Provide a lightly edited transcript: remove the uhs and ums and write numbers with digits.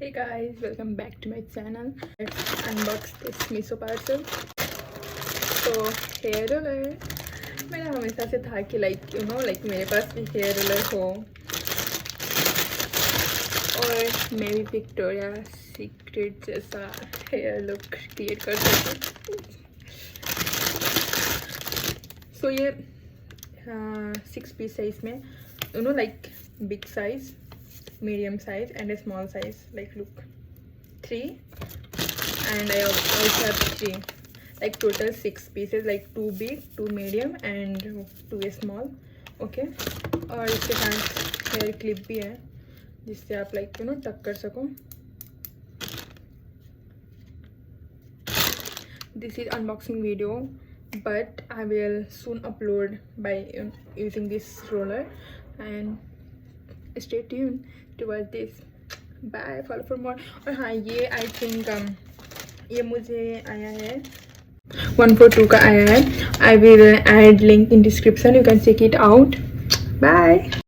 Hey guys, welcome back to my channel. Let's unbox this Meesho parcel. So hair roller मेरा हमेशा से था कि like मेरे पास भी hair roller हो और मैं भी विक्टोरिया सीक्रेट जैसा hair look create कर सकूँ. So ये 6 piece है इसमें, like big size, medium size and a small size. Like look, 3, and I also have 3, like total 6 pieces, like 2 big, 2 medium and 2 small. Okay, और इसके साथ hair clip भी है जिससे आप टक कर सको. This is unboxing video, but I will soon upload by using this roller, and stay tuned to watch this. Bye, follow for more. और हाँ, ये I think ये मुझे आया है 142 का आया है. I will add link in description, you can check it out. Bye.